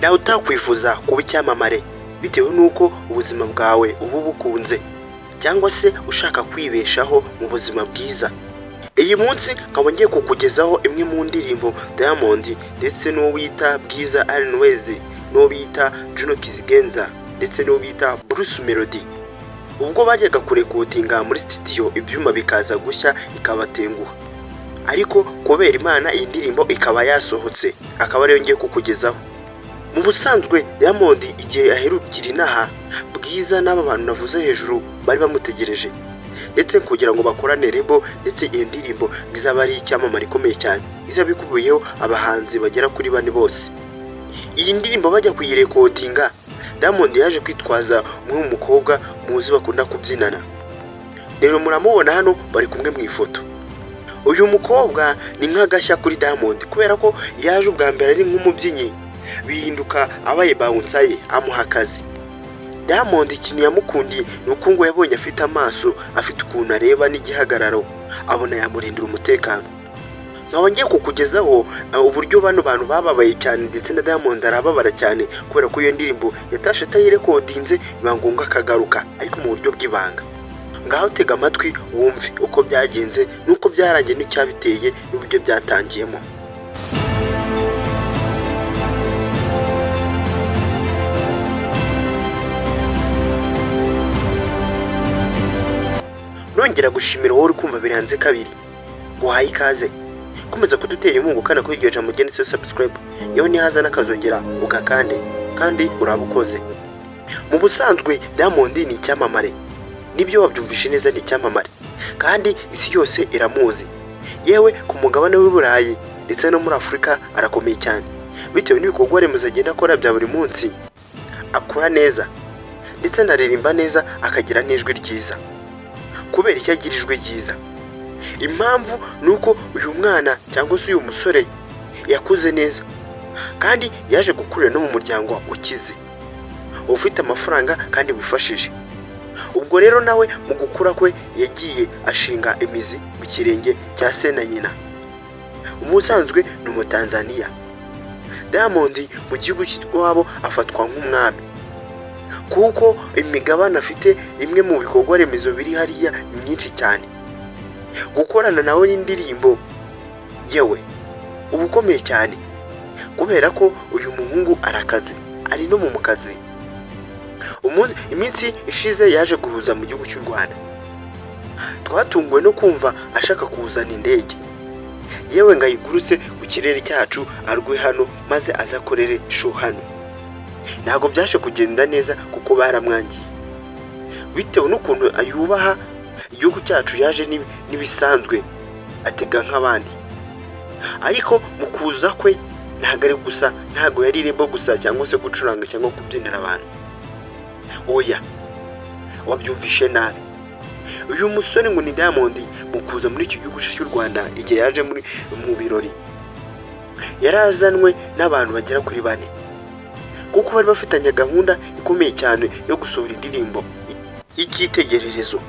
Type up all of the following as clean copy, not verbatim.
nawe utakwifuza kuba icyamamare bitewe n'uko ubuzima bwawe uba bukunze cyangwa se ushaka kwibeshaho mu buzima bwiza. Iyi munsi nkaba ngiye kukugezaho imwe mu ndirimbo Diamond ndetse n'uwo bita Bwiza Always, n'uwo bita Juno Kizigenza ndetse n'uwo bita Bruce Melody. Ubwo bajyaga kurekodinga muri studio ibyuma bikaza gushya ikabatenguha, ariko kubera Imana iyi ndirimbo ikaba yasohotse, akaba ariyo ngiye kukugezaho. Mu busanzwe Diamond igihe aherukira inaha, Bwiza n'aba bantu navuze hejuru bari bamutegereje ndetse kugira ngo bakorane rebo, ndetse iyi ndirimbo izaba ari icyamamare ikomeye cyane, izaba ikubiyeho abahanzi bagera kuri 4 bose. Iyi ndirimbo bajya kuyirekodinga, Diamond yaje kwitwaza umwe mu mukobwa muzi bakunda kubyinana. Rero muramubona hano bari kumwe mu ifoto. Uyu mukobwa ni nk'agashya kuri Diamond kubera ko yaje ubwa mbere ari nk'umubyinnyi, bihinduka abaye bouncer amuha akazi. Diamond ikintu yamukundiye nuko ngo yabonye afite amaso, afite ukuntu areba n'igihagararo, abona yamurindira umutekano. Nkaba ngiye kukugezaho uburyo bano bantu bababaye cyane ndetse na Diamond arababara cyane kubera ko iyo ndirimbo yatashe atayirekodinze, biba ngombwa akagaruka ariko mu buryo bw'ibanga. Ngaho tega amatwi wumve uko byagenze nuko byarangiye n'icyabiteye n'uburyo byatangiyemo. Nongera gushimira wowe uri kumva Biranze Kabiri, guhaye ikaze komeza kudutera inkunga kana kuri iryo jambo gendetse subscribe, yewe nihaza n'akazogera ugakande kandi urabukoze. Mu busanzwe Diamond ni icyamamare, nibyo wabyumvishe neza, ni icyamamare kandi isi yose iramuzi, yewe ku mugabane w'Uburayi ndetse no muri Afurika arakomeye cyane bitewe n'ibikorwa remezo agenda akora bya buri munsi. Akora neza ndetse anaririmba neza, akagira n'ijwi ryiza. Kubera icyo agira ijwi ryiza, impamvu nuko uyu mwana cyangwa se uyu musore yakuze neza kandi yaje gukurira no mu muryango ukize, ufite amafaranga kandi wifashije. Ubwo rero nawe mu gukura kwe yagiye ashinga imizi mu kirenge cya se na nyina. Umusanzwe ni Umutanzania. Diamond mu gihugu cy'iwabo afatwa nk'umwami kuko imigabane afite, imwe mu bikorwa remezo biri hariya myinshi cyane. Gukorana nawe n'indirimbo yewe uba ukomeye cyane kubera ko uyu muhungu arakaze, ari no mu mukazi. Iminsi ishize yaje guhuza mu gihugu cy'u Rwanda, twatunguwe no kumva ashaka kuzana indege, yewe ngayigurutse ku kirere cyacu arwe hano maze azakorere show hano. Ntago byaje kugenda neza kuko baramwangiye bitewe n'ukuntu ayubaha igihugu cyacu, yaje nibisanzwe atega nk'abandi, ariko mu kuza kwe ntago ari gusa, ntago yari rebo gusa cyangwa se gucuranga cyangwa kubyinira abantu. Oya, wabyumvishe nabi. Uyu musore ngo ni Diamond mu kuza muri iki gihugu cy'u Rwanda, igihe yaje mu birori yarazanwe n'abantu bagera kuri 4 kuko bari bafitanye gahunda ikomeye cyane yo gusohora indirimbo y'icyitegererezo.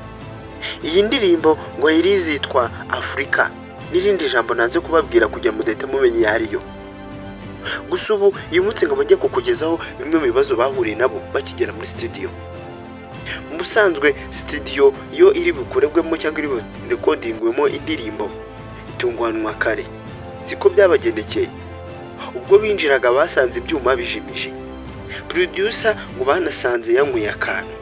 Iyi ndirimbo ngo irizitwa Afrika, n'irindi jambo nanze kubabwira kugira mudahita mumenye yariyo. Gusa ubu uyu munsi ngo bajye kukugezaho bimwe mu bibazo bahuriye nabo bakigera muri studio. Mu busanzwe studio iyo iri bukorerwemo cyangwa iri recordingwemo indirimbo itungwanwa kare, siko byabagendekeye. Ubwo binjiraga basanze ibyuma bijimije, producer ngo banasanze yanyweye akantu,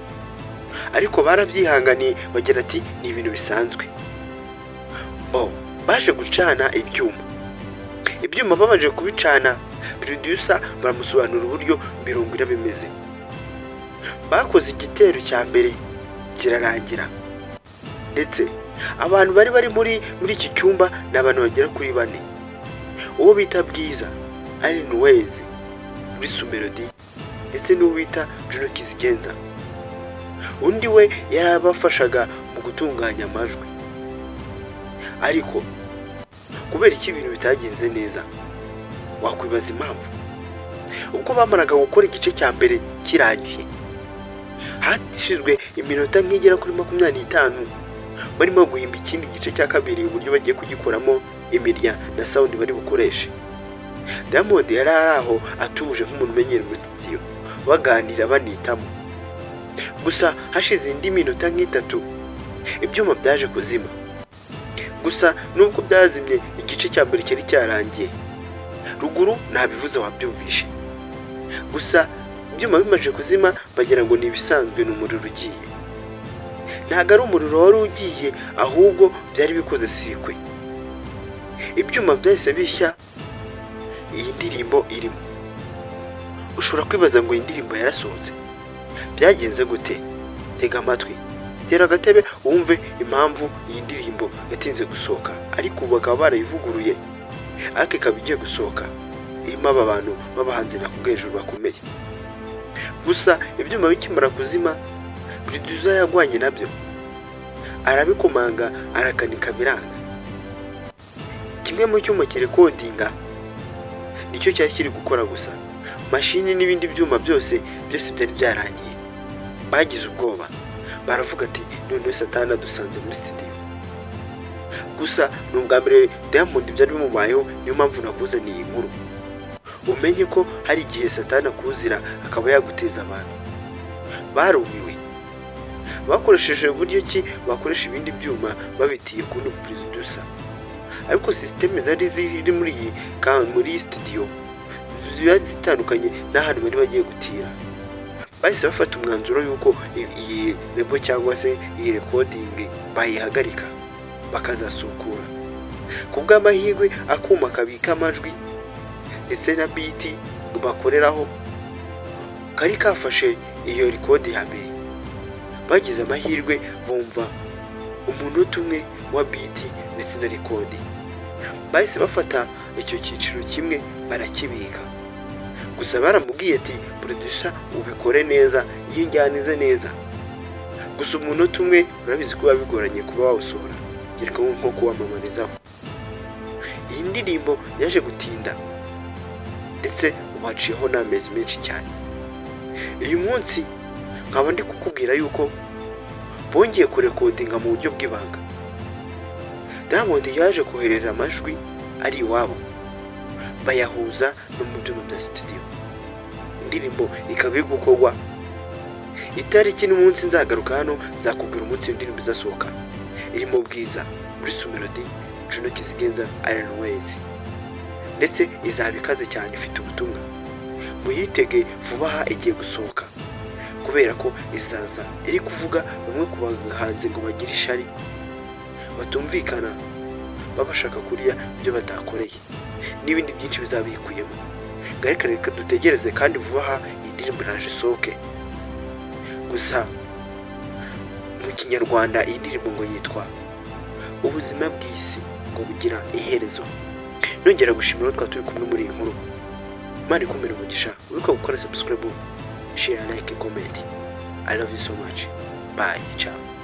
ariko barabyihanganiye bagira ati ni ibintu bisanzwe. Baje gucana ibyuma babaje kubicana, producer baramusobanura uburyo mirongo irabimeze. Bakoze igitero cya mbere kirarangira, ndetse abantu bari muri iki cyumba n'abantu bagera kuri 4. Uwo bita Bwiza Always, Bruce Melody ndetse n'uwo bita Juno Kizigenza. Undi we yarabafashaga mu gutunganya amajwi, ariko kubera iki ibintu bitagenze neza wakwibaza impamvu. Ubwo bamaraga gukora igice cya mbere kirangiye, hashizwe iminota nk'igera kuri 25 barimo guhimba ikindi gice cya kabiri uburyo bagiye kugikoramo imirya na sound bari bukoreshe. Diamond yari ari aho atuje nk'umuntu umenyera muri studio baganira banitamo. Gusa hashize indi minota nk'itatu ibyuma byaje kuzima. Gusa nubwo byazimye igice cya mbere cyari cyarangiye, ruguru ntabivuze wabyumvishe. Gusa ibyuma bimaze kuzima bagira ngo ni ibisanzwe n'umuriro ugiye. Ntago ari umuriro wari ugiye, ahubwo byari bikoze sirikwe. Ibyuma byahise bishya, iyi ndirimbo irimo. Ushobora kwibaza ngo iyi ndirimbo yarasohotse byagenze gute? Tega amatwi, tera agatebe wumve impamvu iyi ndirimbo yatinze gusohoka, ariko ubu bakaba barayivuguruye ariko ikaba igiye gusohoka irimo aba bantu b'abahanzi nakubwejuru bakomeye. Gusa ibyuma bikimara kuzima, producer yagwanye nabyo, arabikomanga arakanika biranga. Kimwe mu cyuma kirekodinga nicyo cyari kiri gukora, gusa mashini n'ibindi byuma byose byari byarangiye. Bagize ubwoba, baravuga ati none Satani dusanze muri studio. Gusa n'ubwa mbere Diamond byari bimubayeho, niyo mpamvu nakuzaniye iyi nkuru. Umenye ko hari igihe Satani akuzira akaba yaguteza abantu. Barumiwe, bakoresheje uburyo ki bakoresha ibindi byuma babitiye ku producer, ariko system zari ziri muri studio ziba zitandukanye n'ahantu bari bagiye gutira. Bahise bafata umwanzuro yuko iyi rebo cyangwa se iyi recording bayihagarika bakazasukura. Kubw'amahirwe akuma kabika amajwi ndetse na beat bakoreraho kari kafashe iyo record ya mbere. Bagize amahirwe bumva umunota umwe wa beat ndetse na record. Bahise bafata icyo cyiciro kimwe barakibika. Gusa baramubwiye ati producer ubikore neza, yinjyanize neza. Gusa umunota umwe urabizi ko babigoranye kuba wawusohora, gereka nko kuwamamarizaho. Iyi ndirimbo yaje gutinda ndetse ubaciyeho n'amezi menshi cyane. Uyu munsi nkaba ndi kukubwira yuko bongeye kurekodinga mu buryo bw'ibanga. Diamond yaje kohereza amajwi ari iwabo, bayahuza no mu byuma bya studio. Indirimbo ikaba iri gukorwa. Itariki n'umunsi nzagaruka hano nzakubwira umunsi indirimbo izasohoka. Irimo Bwiza, Bruce Melody, Juno Kizigenza, Iron Ways. Ndetse izaba ikaze cyane, ifite ubutumwa. Muyitege vuba aha igiye gusohoka, kubera ko izaza iri kuvuga bamwe ku bahanzi ngo bagire ishari, batumvikana, babashaka kuriya ibyo batakoreye, n'ibindi byinshi bizabikuyemo. Reka dutegereze, kandi vuba aha iyi ndirimbo iraje isohoke. Gusa mu Kinyarwanda iyi ndirimbo ngo yitwa Ubuzima bw'isi ngo bugira iherezo. Nongera gushimira twa turi kumwe muri iyi nkuru. Mani kumira umugisha, wibuka gukora subscribe, share, like, comment. I love you so much. Bye, ciao.